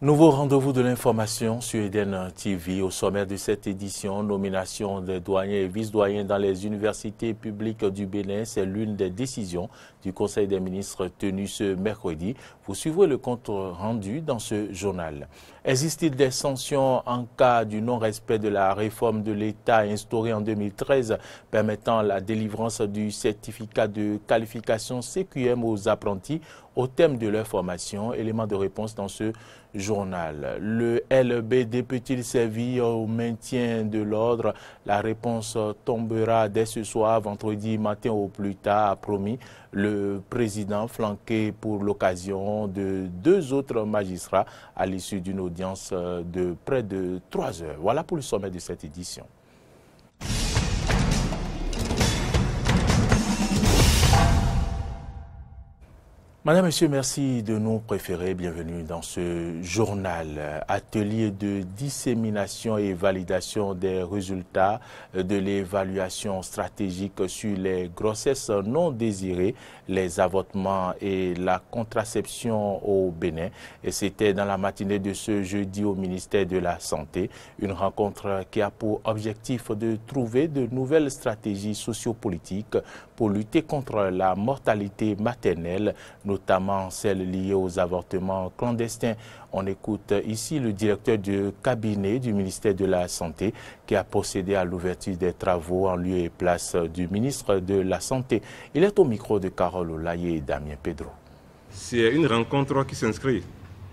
Nouveau rendez-vous de l'information sur Eden TV. Au sommaire de cette édition, nomination des doyens et vice-doyens dans les universités publiques du Bénin. C'est l'une des décisions du Conseil des ministres tenu ce mercredi. Vous suivrez le compte rendu dans ce journal. Existe-t-il des sanctions en cas du non-respect de la réforme de l'État instaurée en 2013 permettant la délivrance du certificat de qualification CQM aux apprentis au thème de leur formation? Élément de réponse dans ce journal. Le LBD peut-il servir au maintien de l'ordre? La réponse tombera dès ce soir, vendredi matin au plus tard, a promis le président, flanqué pour l'occasion de 2 autres magistrats à l'issue d'une audience de près de 3 heures. Voilà pour le sommet de cette édition. Madame, Monsieur, merci de nous préférer. Bienvenue dans ce journal. Atelier de dissémination et validation des résultats de l'évaluation stratégique sur les grossesses non désirées, les avortements et la contraception au Bénin. Et c'était dans la matinée de ce jeudi au ministère de la Santé. Une rencontre qui a pour objectif de trouver de nouvelles stratégies sociopolitiques pour lutter contre la mortalité maternelle, notamment celle liée aux avortements clandestins. On écoute ici le directeur du cabinet du ministère de la Santé qui a procédé à l'ouverture des travaux en lieu et place du ministre de la Santé. Il est au micro de Carole Olaye et Damien Pedro. C'est une rencontre qui s'inscrit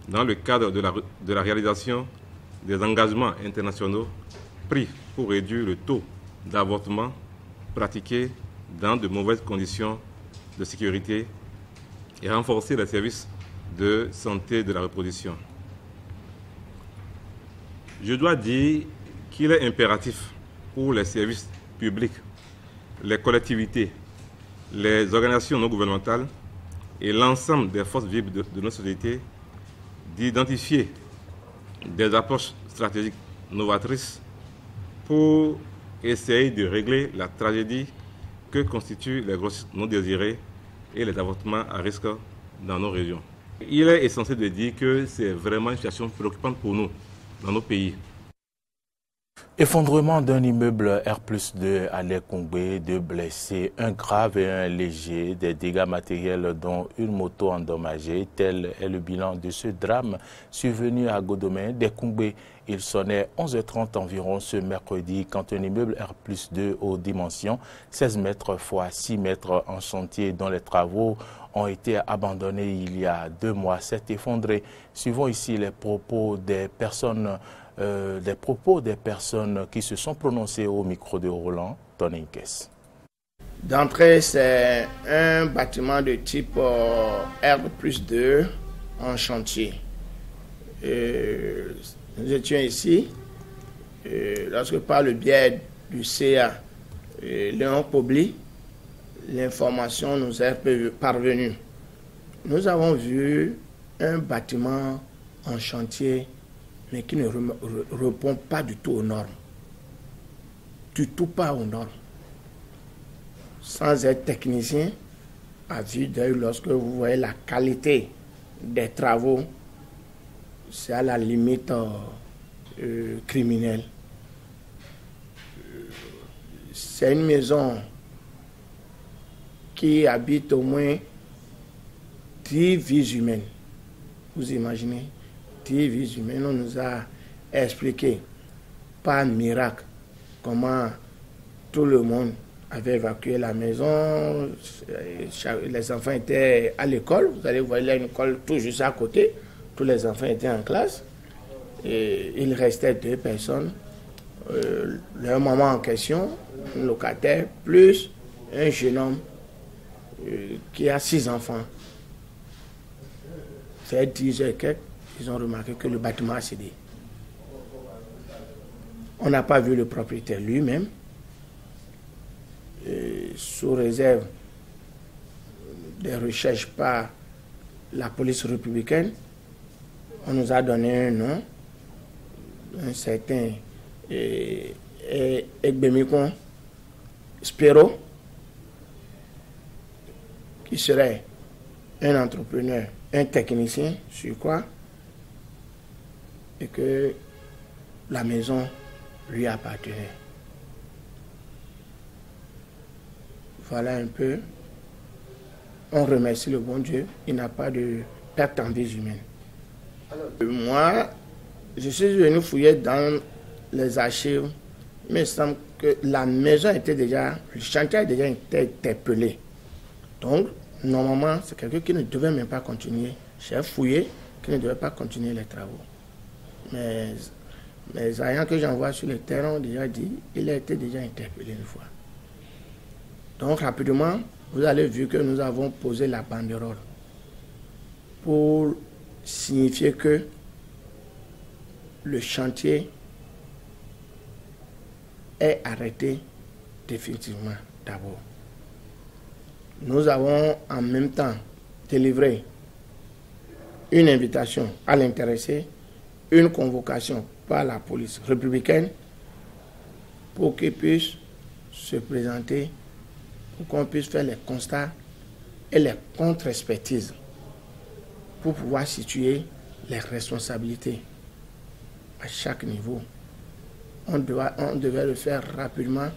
dans le cadre de la réalisation des engagements internationaux pris pour réduire le taux d'avortement pratiqué dans de mauvaises conditions de sécurité et renforcer les services de santé de la reproduction. Je dois dire qu'il est impératif pour les services publics, les collectivités, les organisations non gouvernementales et l'ensemble des forces vives de notre société d'identifier des approches stratégiques novatrices pour essayer de régler la tragédie que constituent les grossesses non désirées et les avortements à risque dans nos régions. Il est essentiel de dire que c'est vraiment une situation préoccupante pour nous, dans nos pays. Effondrement d'un immeuble R+2 à Lekongbe, 2 blessés, un grave et un léger, des dégâts matériels dont une moto endommagée. Tel est le bilan de ce drame survenu à Godomé, Lekongbe. Il sonnait 11h30 environ ce mercredi quand un immeuble R+2 aux dimensions 16 mètres x 6 mètres en chantier dont les travaux ont été abandonnés il y a 2 mois s'est effondré. Suivons ici les propos des personnes qui se sont prononcées au micro de Roland Toninkes. D'entrée, c'est un bâtiment de type R+2 en chantier. Nous étions ici, lorsque par le biais du CA, Léon Pobli, l'information nous est parvenue. Nous avons vu un bâtiment en chantier, mais qui ne répond pas du tout aux normes. Du tout pas aux normes. Sans être technicien, à vue d'œil, lorsque vous voyez la qualité des travaux, c'est à la limite criminelle. C'est une maison qui habite au moins 10 vies humaines. Vous imaginez, 10 vies humaines. On nous a expliqué par miracle comment tout le monde avait évacué la maison. Les enfants étaient à l'école. Vous allez voir, il y a une école tout juste à côté. Tous les enfants étaient en classe. Et il restait 2 personnes. Leur maman en question, un locataire, plus un jeune homme qui a 6 enfants. C'est 10 heures quelques, ils ont remarqué que le bâtiment a cédé. On n'a pas vu le propriétaire lui-même. Sous réserve des recherches par la police républicaine, on nous a donné un nom, un certain Egbemikon Spero, qui serait un entrepreneur, un technicien, sur quoi et que la maison lui appartenait. Voilà un peu. On remercie le bon Dieu. Il n'a pas de perte en vie humaine. Moi, je suis venu fouiller dans les archives. Il me semble que la maison était déjà, le chantier a déjà été interpellé. Donc, normalement, c'est quelqu'un qui ne devait même pas continuer. J'ai fouillé, qui ne devait pas continuer les travaux. Mais les agents que j'envoie sur le terrain ont déjà dit qu'il a été déjà interpellé une fois. Donc, rapidement, vous avez vu que nous avons posé la banderole pour signifier que le chantier est arrêté définitivement d'abord. Nous avons en même temps délivré une invitation à l'intéressé, une convocation par la police républicaine pour qu'il puisse se présenter, pour qu'on puisse faire les constats et les contre-expertises pour pouvoir situer les responsabilités à chaque niveau. On devait le faire rapidement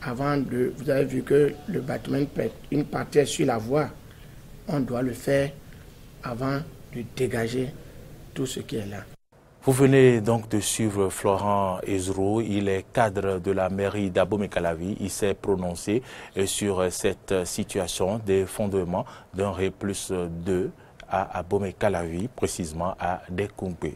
avant de... Vous avez vu que le bâtiment, une partie est sur la voie. On doit le faire avant de dégager tout ce qui est là. Vous venez donc de suivre Florent Ezrou, il est cadre de la mairie d'Abomey-Calavi. Il s'est prononcé sur cette situation des fondements d'un RE+2 à Abomey-Calavi, précisément à Dekoungbe.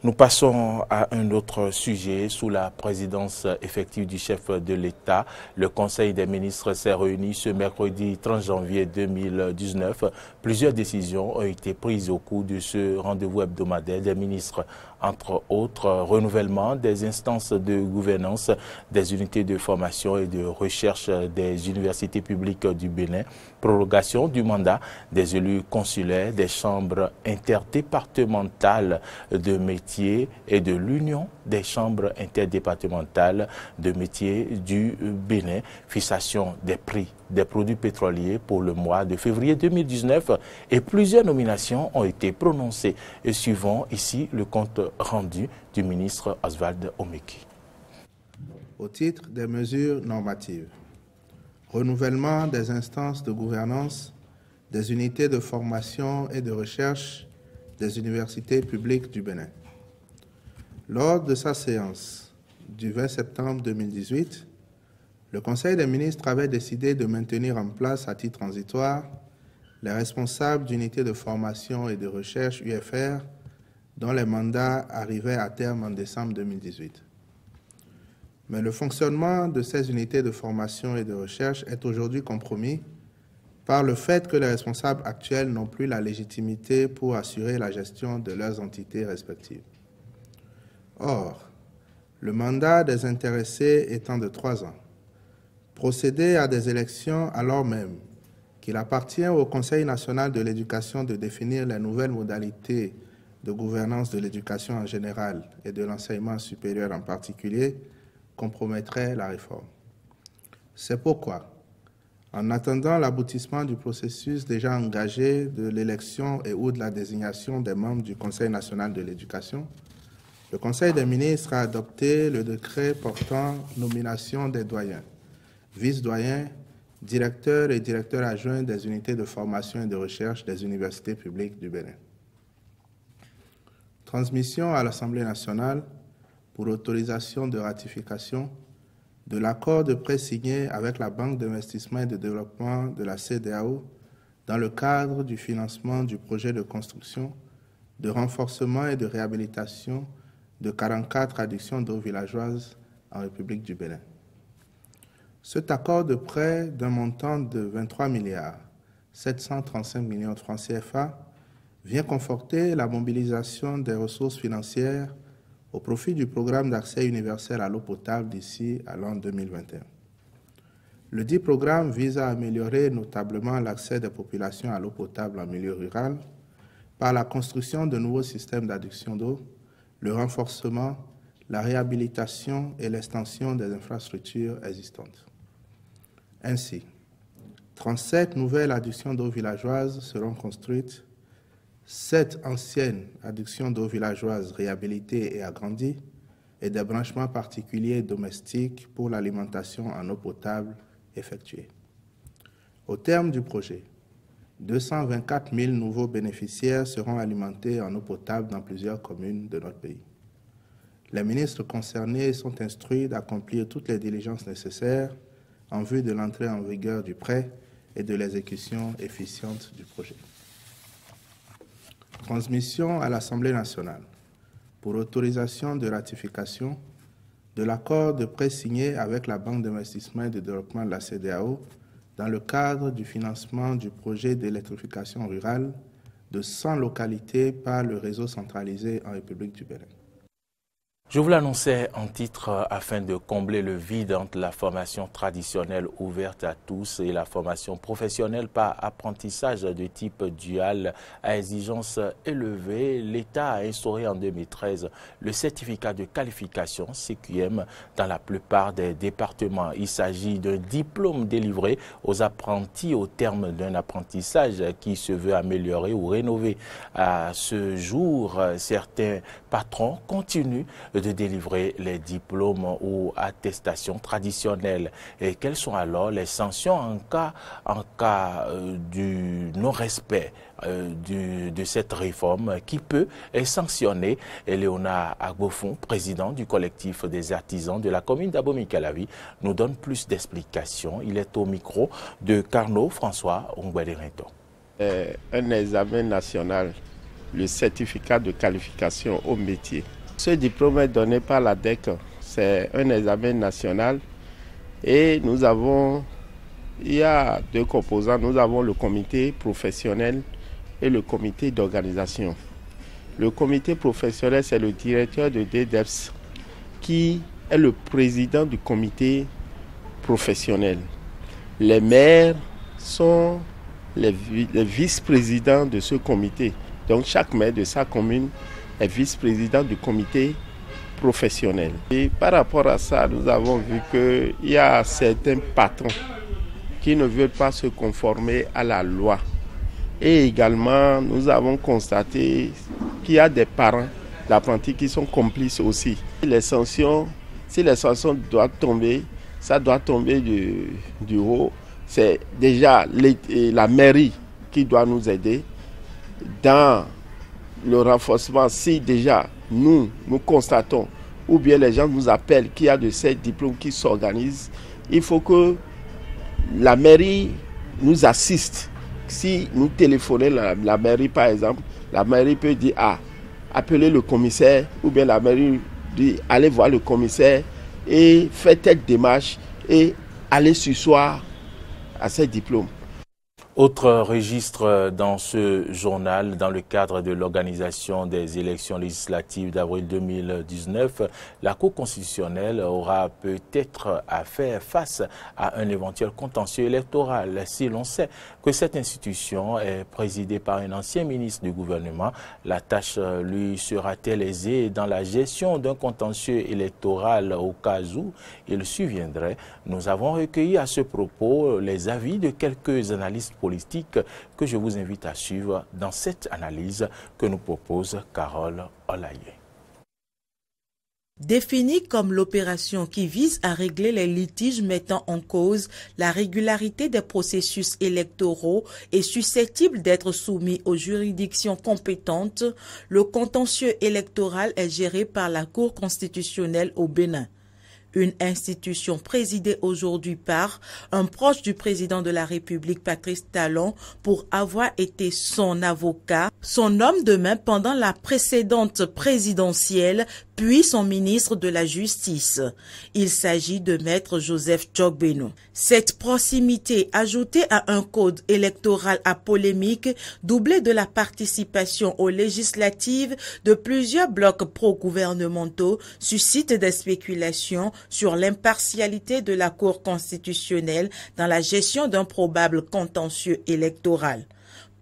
Nous passons à un autre sujet. Sous la présidence effective du chef de l'État, le Conseil des ministres s'est réuni ce mercredi 30 janvier 2019. Plusieurs décisions ont été prises au cours de ce rendez-vous hebdomadaire des ministres. Entre autres, renouvellement des instances de gouvernance, des unités de formation et de recherche des universités publiques du Bénin, prorogation du mandat des élus consulaires, des chambres interdépartementales de métiers et de l'Union des chambres interdépartementales de métiers du Bénin, fixation des prix des produits pétroliers pour le mois de février 2019 et plusieurs nominations ont été prononcées. Et suivons ici le compte rendu du ministre Oswald Omeki. Au titre des mesures normatives, renouvellement des instances de gouvernance, des unités de formation et de recherche des universités publiques du Bénin. Lors de sa séance du 20 septembre 2018, le Conseil des ministres avait décidé de maintenir en place à titre transitoire les responsables d'unités de formation et de recherche UFR dont les mandats arrivaient à terme en décembre 2018. Mais le fonctionnement de ces unités de formation et de recherche est aujourd'hui compromis par le fait que les responsables actuels n'ont plus la légitimité pour assurer la gestion de leurs entités respectives. Or, le mandat des intéressés étant de 3 ans, procéder à des élections alors même qu'il appartient au Conseil national de l'éducation de définir les nouvelles modalités de gouvernance de l'éducation en général et de l'enseignement supérieur en particulier, compromettrait la réforme. C'est pourquoi, en attendant l'aboutissement du processus déjà engagé de l'élection et ou de la désignation des membres du Conseil national de l'éducation, le Conseil des ministres a adopté le décret portant nomination des doyens, vice-doyens, directeurs et directeurs adjoints des unités de formation et de recherche des universités publiques du Bénin. Transmission à l'Assemblée nationale pour autorisation de ratification de l'accord de prêt signé avec la Banque d'investissement et de développement de la CEDEAO dans le cadre du financement du projet de construction, de renforcement et de réhabilitation de 44 addictions d'eau villageoises en République du Bénin. Cet accord de prêt d'un montant de 23 milliards 735 millions de francs CFA vient conforter la mobilisation des ressources financières au profit du programme d'accès universel à l'eau potable d'ici à l'an 2021. Le dit programme vise à améliorer notablement l'accès des populations à l'eau potable en milieu rural par la construction de nouveaux systèmes d'adduction d'eau, le renforcement, la réhabilitation et l'extension des infrastructures existantes. Ainsi, 37 nouvelles adductions d'eau villageoises seront construites, 7 anciennes adductions d'eau villageoises réhabilitées et agrandies et des branchements particuliers domestiques pour l'alimentation en eau potable effectués. Au terme du projet, 224 000 nouveaux bénéficiaires seront alimentés en eau potable dans plusieurs communes de notre pays. Les ministres concernés sont instruits d'accomplir toutes les diligences nécessaires en vue de l'entrée en vigueur du prêt et de l'exécution efficiente du projet. Transmission à l'Assemblée nationale pour autorisation de ratification de l'accord de prêt signé avec la Banque d'investissement et de développement de la CEDEAO dans le cadre du financement du projet d'électrification rurale de 100 localités par le réseau centralisé en République du Bénin. Je vous l'annonçais en titre afin de combler le vide entre la formation traditionnelle ouverte à tous et la formation professionnelle par apprentissage de type dual à exigence élevée. L'État a instauré en 2013 le certificat de qualification CQM dans la plupart des départements. Il s'agit d'un diplôme délivré aux apprentis au terme d'un apprentissage qui se veut améliorer ou rénover. À ce jour, certains patrons continuent de délivrer les diplômes ou attestations traditionnelles. Et quelles sont alors les sanctions en cas du non-respect de cette réforme qui peut sanctionner? Et Léonard Agbofon, président du collectif des artisans de la commune d'Abomey-Calavi, nous donne plus d'explications. Il est au micro de Carnot François Ongwede-Rinton. Un examen national, le certificat de qualification au métier. Ce diplôme est donné par la DEC, c'est un examen national et il y a deux composants, nous avons le comité professionnel et le comité d'organisation. Le comité professionnel, c'est le directeur de DDEPS qui est le président du comité professionnel. Les maires sont les vice-présidents de ce comité. Donc chaque maire de sa commune est vice-président du comité professionnel. Et par rapport à ça, nous avons vu qu'il y a certains patrons qui ne veulent pas se conformer à la loi. Et également, nous avons constaté qu'il y a des parents d'apprentis qui sont complices aussi. Les sanctions, si les sanctions doivent tomber, ça doit tomber du haut. C'est déjà la mairie qui doit nous aider dans le renforcement. Si déjà nous constatons ou bien les gens nous appellent qu'il y a de ces diplômes qui s'organisent, il faut que la mairie nous assiste. Si nous téléphonons la mairie par exemple, la mairie peut dire appelez le commissaire, ou bien la mairie dit allez voir le commissaire et faites telle démarche et allez surseoir à ces diplômes. Autre registre dans ce journal, dans le cadre de l'organisation des élections législatives d'avril 2019, la Cour constitutionnelle aura peut-être à faire face à un éventuel contentieux électoral. Si l'on sait que cette institution est présidée par un ancien ministre du gouvernement, la tâche lui sera-t-elle aisée dans la gestion d'un contentieux électoral au cas où il surviendrait? Nous avons recueilli à ce propos les avis de quelques analystes politique que je vous invite à suivre dans cette analyse que nous propose Carole Olaye. Définie comme l'opération qui vise à régler les litiges mettant en cause la régularité des processus électoraux et susceptible d'être soumis aux juridictions compétentes, le contentieux électoral est géré par la Cour constitutionnelle au Bénin. Une institution présidée aujourd'hui par un proche du président de la République, Patrice Talon, pour avoir été son avocat, son homme de main pendant la précédente présidentielle, puis son ministre de la Justice. Il s'agit de Maître Joseph Djogbeno. Cette proximité, ajoutée à un code électoral à polémique, doublée de la participation aux législatives de plusieurs blocs pro-gouvernementaux, suscite des spéculations sur l'impartialité de la Cour constitutionnelle dans la gestion d'un probable contentieux électoral.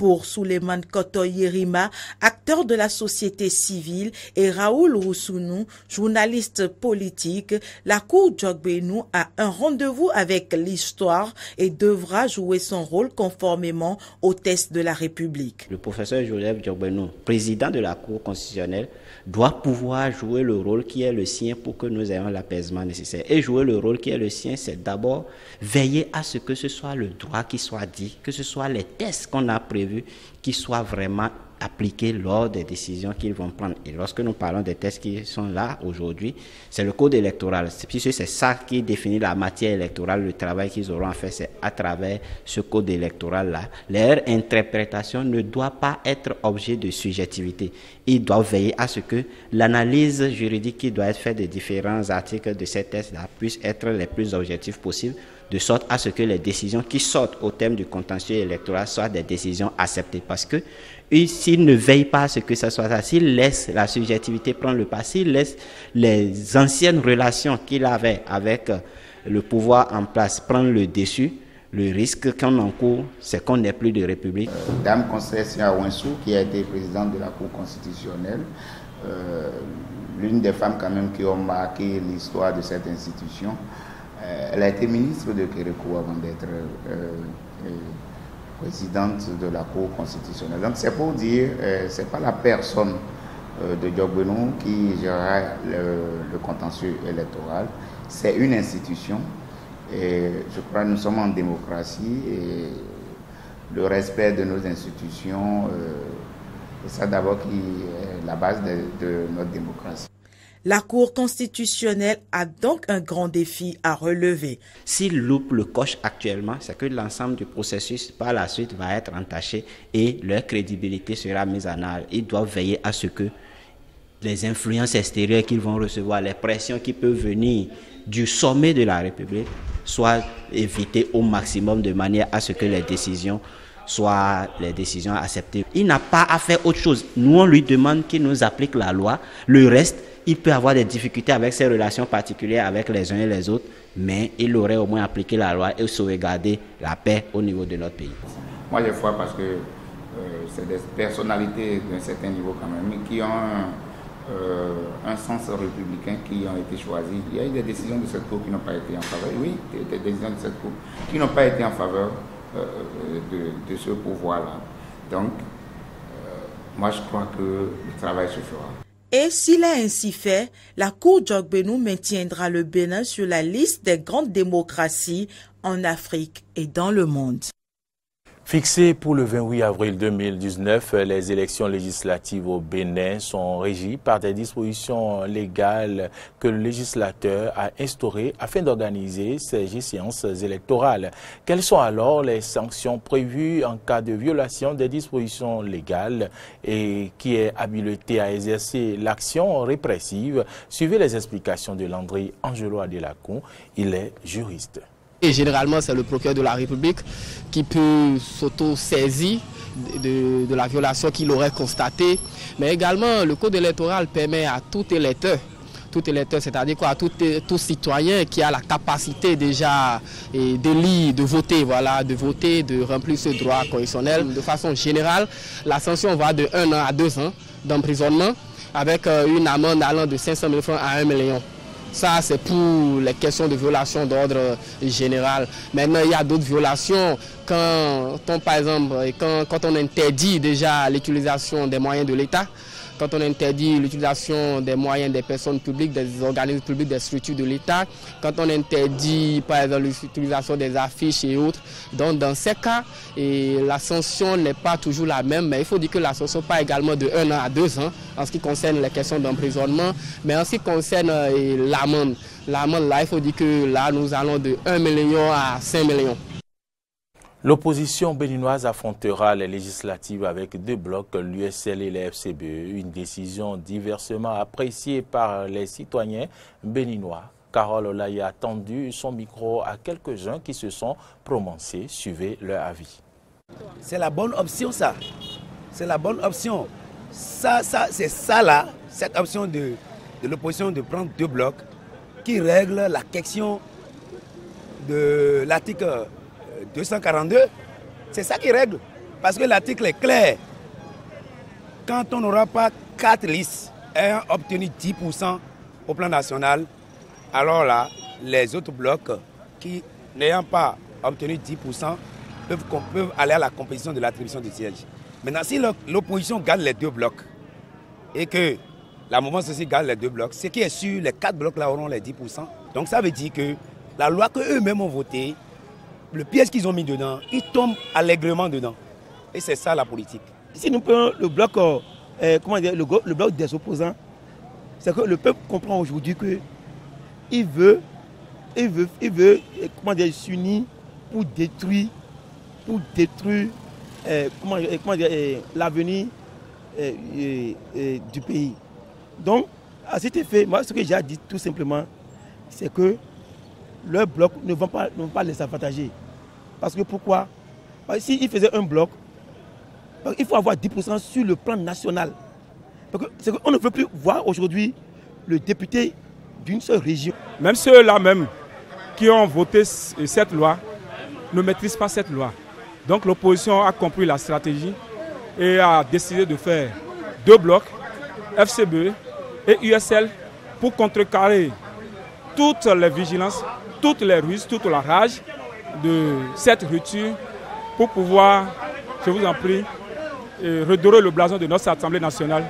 Pour Souleymane Koto Yerima, acteur de la société civile, et Raoul Roussounou, journaliste politique, la Cour Djokbenou a un rendez-vous avec l'histoire et devra jouer son rôle conformément aux tests de la République. Le professeur Joseph Djokbenou, président de la Cour constitutionnelle, doit pouvoir jouer le rôle qui est le sien pour que nous ayons l'apaisement nécessaire. Et jouer le rôle qui est le sien, c'est d'abord veiller à ce que ce soit le droit qui soit dit, que ce soit les tests qu'on a prévus qui soient vraiment appliqués lors des décisions qu'ils vont prendre. Et lorsque nous parlons des tests qui sont là aujourd'hui, c'est le code électoral. Puisque c'est ça qui définit la matière électorale, le travail qu'ils auront à faire, c'est à travers ce code électoral-là. Leur interprétation ne doit pas être objet de subjectivité. Ils doivent veiller à ce que l'analyse juridique qui doit être faite des différents articles de ces tests-là puisse être les plus objectifs possibles, de sorte à ce que les décisions qui sortent au terme du contentieux électoral soient des décisions acceptées. Parce que s'il ne veille pas à ce que ça soit ça, s'il laisse la subjectivité prendre le pas, s'il laisse les anciennes relations qu'il avait avec le pouvoir en place prendre le dessus, le risque qu'on encourt, c'est qu'on n'ait plus de république. Dame Concession Awensou, qui a été présidente de la Cour constitutionnelle, l'une des femmes quand même qui ont marqué l'histoire de cette institution, elle a été ministre de Kérékou avant d'être présidente de la Cour constitutionnelle. Donc c'est pour dire, c'est pas la personne de Djokbenou qui gérera le contentieux électoral, c'est une institution. Et je crois que nous sommes en démocratie et le respect de nos institutions, c'est ça d'abord qui est la base de notre démocratie. La Cour constitutionnelle a donc un grand défi à relever. S'il loupe le coche actuellement, c'est que l'ensemble du processus par la suite va être entaché et leur crédibilité sera mise en œuvre. Ils doivent veiller à ce que les influences extérieures qu'ils vont recevoir, les pressions qui peuvent venir du sommet de la République soient évitées au maximum de manière à ce que les décisions soient les décisions acceptées. Il n'a pas à faire autre chose. Nous, on lui demande qu'il nous applique la loi. Le reste, il peut avoir des difficultés avec ses relations particulières avec les uns et les autres, mais il aurait au moins appliqué la loi et sauvegarder la paix au niveau de notre pays. Moi, j'ai foi parce que c'est des personnalités d'un certain niveau quand même qui ont un sens républicain qui ont été choisis. Il y a eu des décisions de cette Cour qui n'ont pas été en faveur. Oui, des décisions de cette Cour qui n'ont pas été en faveur de ce pouvoir-là. Donc, moi, je crois que le travail se fera. Et s'il est ainsi fait, la Cour Djokbenou maintiendra le Bénin sur la liste des grandes démocraties en Afrique et dans le monde. Fixées pour le 28 avril 2019, les élections législatives au Bénin sont régies par des dispositions légales que le législateur a instaurées afin d'organiser ces échéances électorales. Quelles sont alors les sanctions prévues en cas de violation des dispositions légales et qui est habilité à exercer l'action répressive? Suivez les explications de Landry Angelo Adelacon, il est juriste. Et généralement, c'est le procureur de la République qui peut s'auto-saisir de la violation qu'il aurait constatée. Mais également, le code électoral permet à tout électeur, c'est-à-dire quoi, tout citoyen qui a la capacité déjà d'élire, de voter, de remplir ce droit constitutionnel. De façon générale, la sanction va de 1 an à 2 ans d'emprisonnement avec une amende allant de 500 000 francs à 1 million. Ça, c'est pour les questions de violation d'ordre général. Maintenant, il y a d'autres violations quand on interdit déjà l'utilisation des moyens de l'État, quand on interdit l'utilisation des moyens des personnes publiques, des organismes publics, des structures de l'État, quand on interdit par exemple l'utilisation des affiches et autres. Donc dans ces cas, la sanction n'est pas toujours la même, mais il faut dire que la sanction pas également de 1 an à 2 ans en ce qui concerne les questions d'emprisonnement, mais en ce qui concerne l'amende là, il faut dire que là nous allons de 1 million à 5 millions. L'opposition béninoise affrontera les législatives avec 2 blocs, l'USL et les FCBE, une décision diversement appréciée par les citoyens béninois. Carole Olaye a tendu son micro à quelques-uns qui se sont prononcés. Suivez leur avis. C'est la bonne option ça. C'est la bonne option. C'est ça là, cette option de l'opposition de prendre 2 blocs qui règle la question de l'article 242, c'est ça qui règle. Parce que l'article est clair. Quand on n'aura pas 4 listes ayant obtenu 10% au plan national, alors là, les autres blocs qui n'ayant pas obtenu 10% peuvent aller à la compétition de l'attribution du siège. Maintenant, si l'opposition gagne les 2 blocs et que la mouvance aussi gagne les 2 blocs, ce qui est sûr, les 4 blocs là auront les 10%. Donc ça veut dire que la loi qu'eux-mêmes ont votée, le piège qu'ils ont mis dedans, ils tombent allègrement dedans. Et c'est ça la politique. Si nous prenons le bloc, le bloc des opposants, c'est que le peuple comprend aujourd'hui qu'il veut s'unir pour détruire l'avenir du pays. Donc, à cet effet, moi, ce que j'ai dit tout simplement, c'est que leurs blocs ne vont pas les avantager. Parce que pourquoi? Parce que s'ils faisaient un bloc, il faut avoir 10% sur le plan national. C'est qu'on ne peut plus voir aujourd'hui le député d'une seule région. Même ceux-là même qui ont voté cette loi ne maîtrisent pas cette loi. Donc l'opposition a compris la stratégie et a décidé de faire 2 blocs, FCBE et USL, pour contrecarrer toutes les vigilances, toutes les ruses, toute la rage de cette rupture pour pouvoir, je vous en prie, redorer le blason de notre Assemblée nationale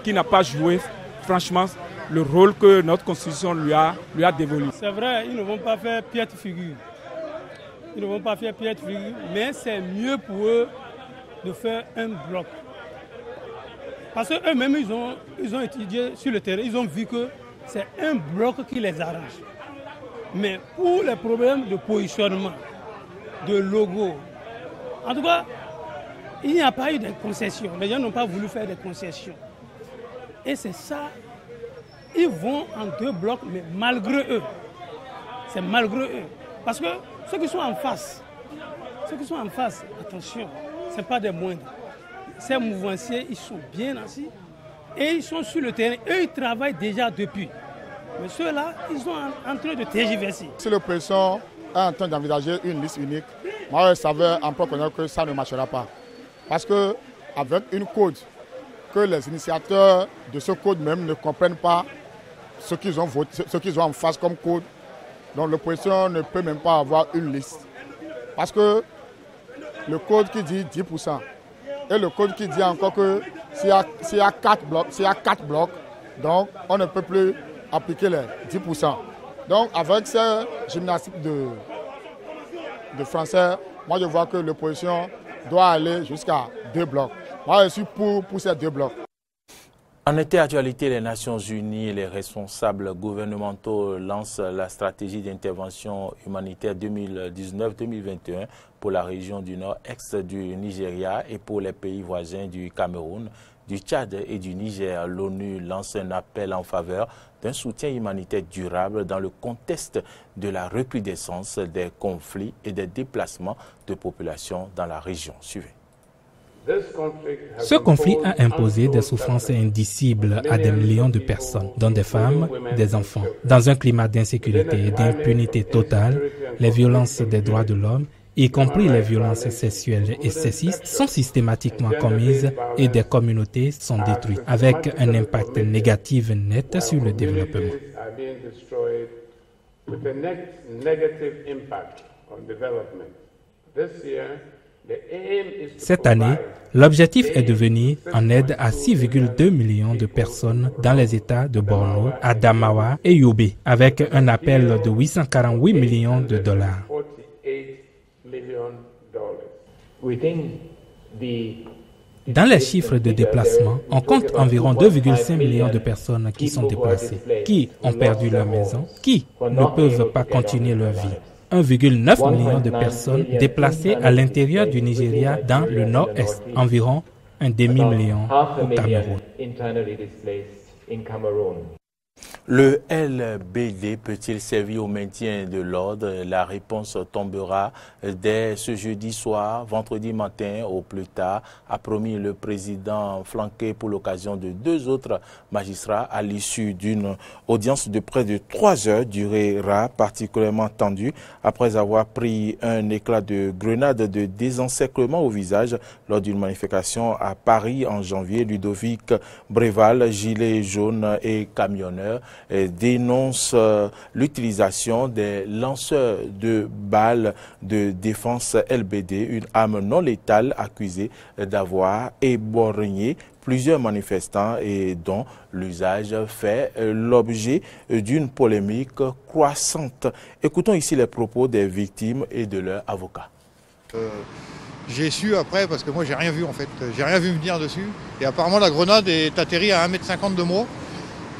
qui n'a pas joué franchement le rôle que notre Constitution lui a dévolu. C'est vrai, ils ne vont pas faire piètre figure. Ils ne vont pas faire piètre figure, mais c'est mieux pour eux de faire un bloc. Parce qu'eux-mêmes, ils ont étudié sur le terrain, ils ont vu que c'est un bloc qui les arrange. Mais pour les problèmes de positionnement, de logo, en tout cas, il n'y a pas eu de concessions. Les gens n'ont pas voulu faire des concessions. Et c'est ça, ils vont en 2 blocs, mais malgré eux. C'est malgré eux. Parce que ceux qui sont en face, attention, ce n'est pas des moindres. Ces mouvanciers, ils sont bien assis et ils sont sur le terrain. Eux, ils travaillent déjà depuis. Mais ceux-là, ils sont en train de tergiverser. Si l'opposition est en train d'envisager une liste unique, moi, je savais en premier que ça ne marchera pas. Parce qu'avec une code, que les initiateurs de ce code même ne comprennent pas ce qu'ils ont voté, ce qu'ils ont en face comme code, donc l'opposition ne peut même pas avoir une liste. Parce que le code qui dit 10%, et le code qui dit encore que s'il y a 4 blocs, donc on ne peut plus appliquer les 10%. Donc avec ces gymnastiques de français, moi je vois que l'opposition doit aller jusqu'à 2 blocs. Moi je suis pour ces 2 blocs. En été actualité, les Nations Unies et les responsables gouvernementaux lancent la stratégie d'intervention humanitaire 2019-2021 pour la région du nord-est du Nigeria et pour les pays voisins du Cameroun, du Tchad et du Niger. L'ONU lance un appel en faveur d'un soutien humanitaire durable dans le contexte de la recrudescence des conflits et des déplacements de populations dans la région. Suivez. Ce conflit a imposé des souffrances indicibles à des millions de personnes, dont des femmes, des enfants. Dans un climat d'insécurité et d'impunité totale, les violences des droits de l'homme, y compris les violences sexuelles et sexistes, sont systématiquement commises et des communautés sont détruites, avec un impact négatif net sur le développement. Cette année, l'objectif est de venir en aide à 6,2 millions de personnes dans les États de Borno, Adamawa et Yobe, avec un appel de 848 millions de dollars. Dans les chiffres de déplacement, on compte environ 2,5 millions de personnes qui sont déplacées, qui ont perdu leur maison, qui ne peuvent pas continuer leur vie. 1,9 million de personnes déplacées à l'intérieur du Nigeria dans le nord-est, environ un demi-million au Cameroun. Le LBD peut-il servir au maintien de l'ordre? La réponse tombera dès ce jeudi soir, vendredi matin au plus tard, a promis le président, flanqué pour l'occasion de 2 autres magistrats à l'issue d'une audience de près de 3 heures, durera particulièrement tendue après avoir pris un éclat de grenade de désencerclement au visage lors d'une manifestation à Paris en janvier. Ludovic Bréval, gilet jaune et camionneur, dénonce l'utilisation des lanceurs de balles de défense LBD, une arme non létale accusée d'avoir éborgné plusieurs manifestants et dont l'usage fait l'objet d'une polémique croissante. Écoutons ici les propos des victimes et de leurs avocats. J'ai su après, parce que moi j'ai rien vu en fait, j'ai rien vu venir dessus. Et apparemment la grenade est atterrie à 1,50 m de moi.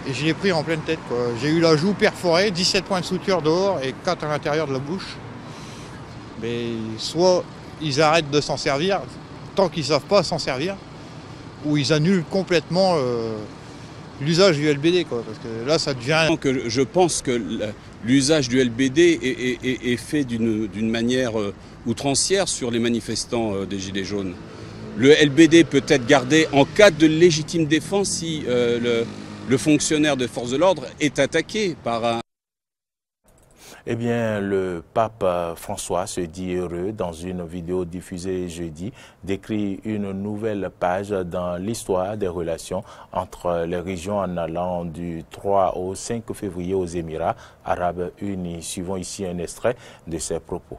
Et je l'ai pris en pleine tête. J'ai eu la joue perforée, 17 points de suture dehors et 4 à l'intérieur de la bouche. Mais soit ils arrêtent de s'en servir, tant qu'ils ne savent pas s'en servir, ou ils annulent complètement l'usage du LBD. Parce que là, ça devient... Je pense que l'usage du LBD est fait d'une manière outrancière sur les manifestants des Gilets jaunes. Le LBD peut être gardé en cas de légitime défense si le fonctionnaire de force de l'ordre est attaqué par un... Eh bien, le pape François se dit heureux dans une vidéo diffusée jeudi, décrit une nouvelle page dans l'histoire des relations entre les régions en allant du 3 au 5 février aux Émirats Arabes Unis. Suivons ici un extrait de ses propos.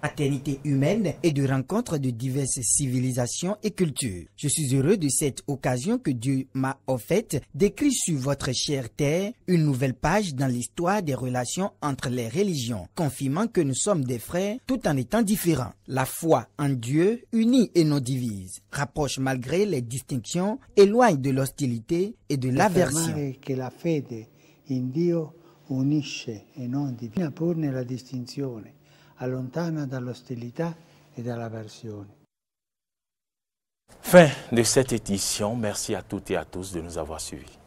Fraternité humaine et de rencontres de diverses civilisations et cultures. Je suis heureux de cette occasion que Dieu m'a offerte d'écrire sur votre chère terre une nouvelle page dans l'histoire des relations entre les religions, confirmant que nous sommes des frères tout en étant différents. La foi en Dieu unit et non divise, rapproche malgré les distinctions, éloigne de l'hostilité et de l'aversion. Que la fede in Dio unisce e non divide, pur nella distinzione. Allontana dall'ostilità e dall'avversione. Fin de cette édition. Merci à toutes et à tous de nous avoir suivis.